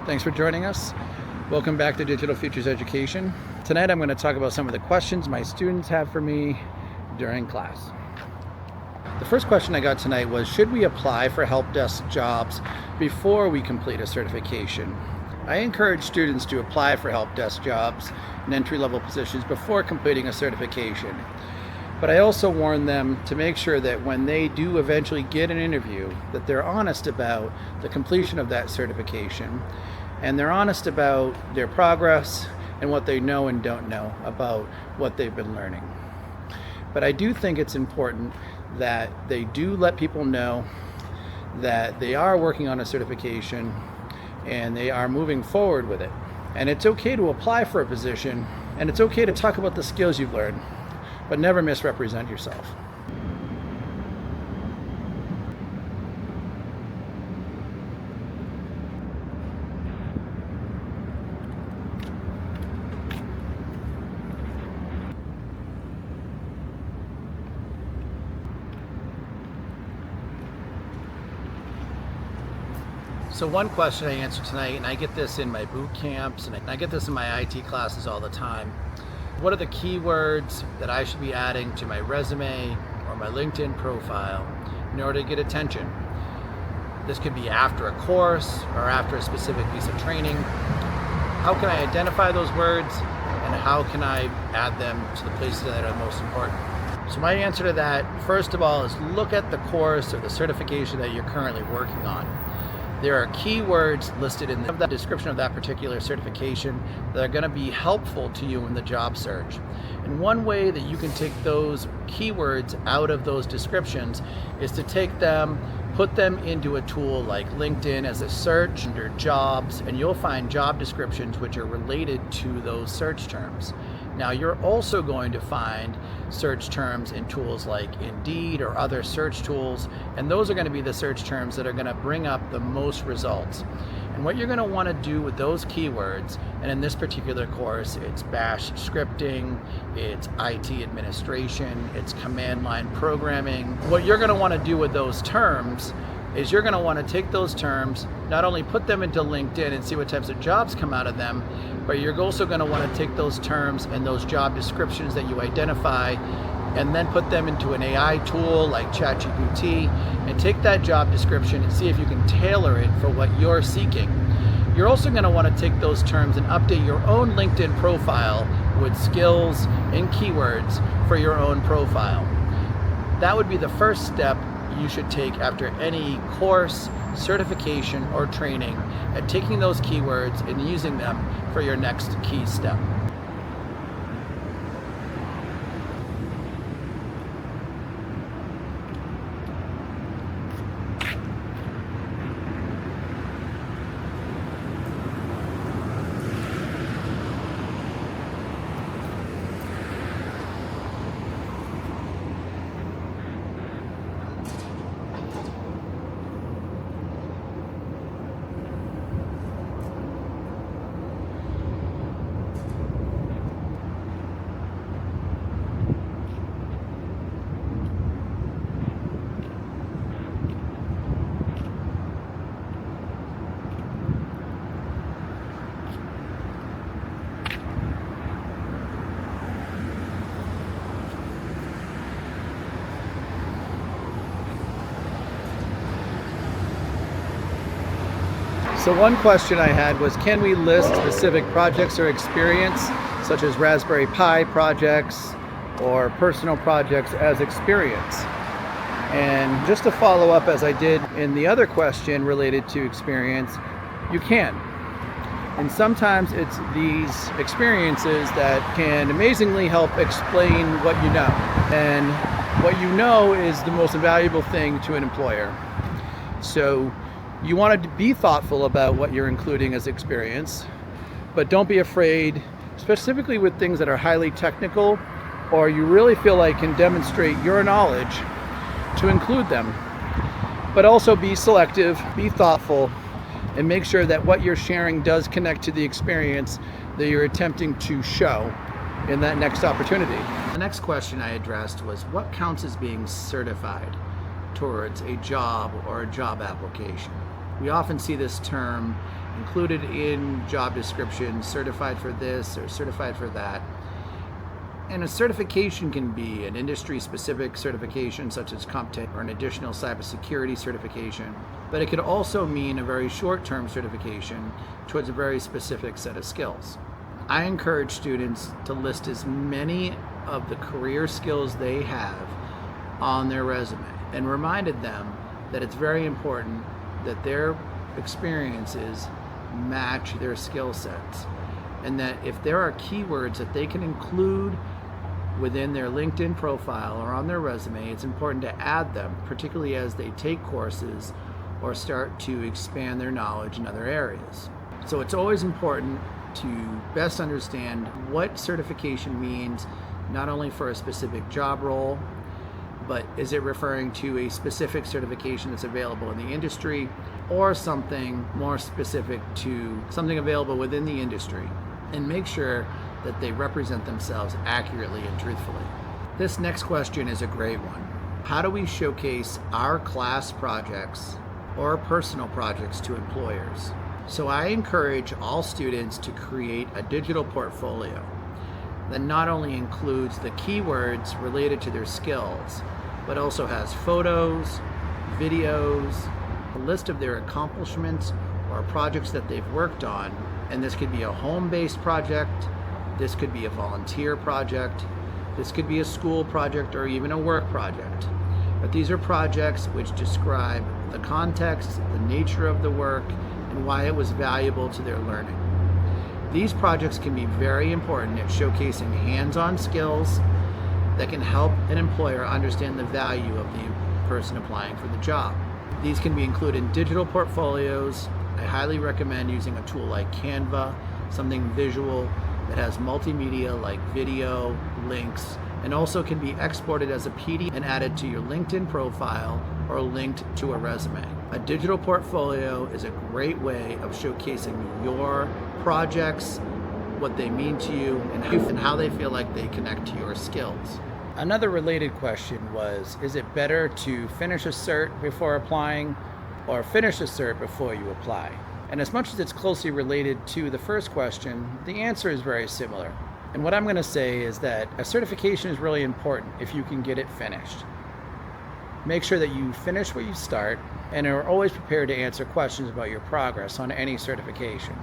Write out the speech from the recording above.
Thanks for joining us. Welcome back to Digital Futures Education. Tonight I'm going to talk about some of the questions my students have for me during class. The first question I got tonight was, should we apply for help desk jobs before we complete a certification? I encourage students to apply for help desk jobs and entry-level positions before completing a certification. But I also warn them to make sure that when they do eventually get an interview, that they're honest about the completion of that certification, and they're honest about their progress and what they know and don't know about what they've been learning. But I do think it's important that they do let people know that they are working on a certification and they are moving forward with it. And it's okay to apply for a position, and it's okay to talk about the skills you've learned, but never misrepresent yourself. So one question I answer tonight, and I get this in my boot camps, and I get this in my IT classes all the time. What are the keywords that I should be adding to my resume or my LinkedIn profile in order to get attention? This could be after a course or after a specific piece of training. How can I identify those words, and how can I add them to the places that are most important? So my answer to that, first of all, is look at the course or the certification that you're currently working on. There are keywords listed in the description of that particular certification that are going to be helpful to you in the job search. And one way that you can take those keywords out of those descriptions is to take them, put them into a tool like LinkedIn as a search under jobs, and you'll find job descriptions which are related to those search terms. Now, you're also going to find search terms in tools like Indeed or other search tools, and those are going to be the search terms that are going to bring up the most results. And what you're going to want to do with those keywords, and in this particular course, it's bash scripting, it's IT administration, it's command line programming. What you're going to want to do with those terms is you're going to want to take those terms, not only put them into LinkedIn and see what types of jobs come out of them, but you're also going to want to take those terms and those job descriptions that you identify and then put them into an AI tool like ChatGPT and take that job description and see if you can tailor it for what you're seeking. You're also going to want to take those terms and update your own LinkedIn profile with skills and keywords for your own profile. That would be the first step you should take after any course, certification, or training, at taking those keywords and using them for your next key step. So one question I had was, can we list specific projects or experience, such as Raspberry Pi projects or personal projects, as experience? And just to follow up, as I did in the other question related to experience, you can. And sometimes it's these experiences that can amazingly help explain what you know. And what you know is the most valuable thing to an employer. So you want to be thoughtful about what you're including as experience, but don't be afraid, specifically with things that are highly technical or you really feel like can demonstrate your knowledge, to include them. But also be selective, be thoughtful, and make sure that what you're sharing does connect to the experience that you're attempting to show in that next opportunity. The next question I addressed was, what counts as being certified towards a job or a job application? We often see this term included in job descriptions, certified for this or certified for that. And a certification can be an industry-specific certification such as CompTIA or an additional cybersecurity certification, but it could also mean a very short-term certification towards a very specific set of skills. I encourage students to list as many of the career skills they have on their resume and reminded them that it's very important that their experiences match their skill sets, and that if there are keywords that they can include within their LinkedIn profile or on their resume, it's important to add them, particularly as they take courses or start to expand their knowledge in other areas. So it's always important to best understand what certification means, not only for a specific job role, but is it referring to a specific certification that's available in the industry or something more specific to something available within the industry, and make sure that they represent themselves accurately and truthfully. This next question is a great one. How do we showcase our class projects or personal projects to employers? So I encourage all students to create a digital portfolio that not only includes the keywords related to their skills, but also has photos, videos, a list of their accomplishments or projects that they've worked on. And this could be a home-based project, this could be a volunteer project, this could be a school project, or even a work project. But these are projects which describe the context, the nature of the work, and why it was valuable to their learning. These projects can be very important at showcasing hands-on skills that can help an employer understand the value of the person applying for the job. These can be included in digital portfolios. I highly recommend using a tool like Canva, something visual that has multimedia like video, links, and also can be exported as a PDF and added to your LinkedIn profile or linked to a resume. A digital portfolio is a great way of showcasing your projects, what they mean to you, and how they feel like they connect to your skills. Another related question was, is it better to finish a cert before applying or finish a cert before you apply? And as much as it's closely related to the first question, the answer is very similar. And what I'm going to say is that a certification is really important if you can get it finished. Make sure that you finish what you start and are always prepared to answer questions about your progress on any certification.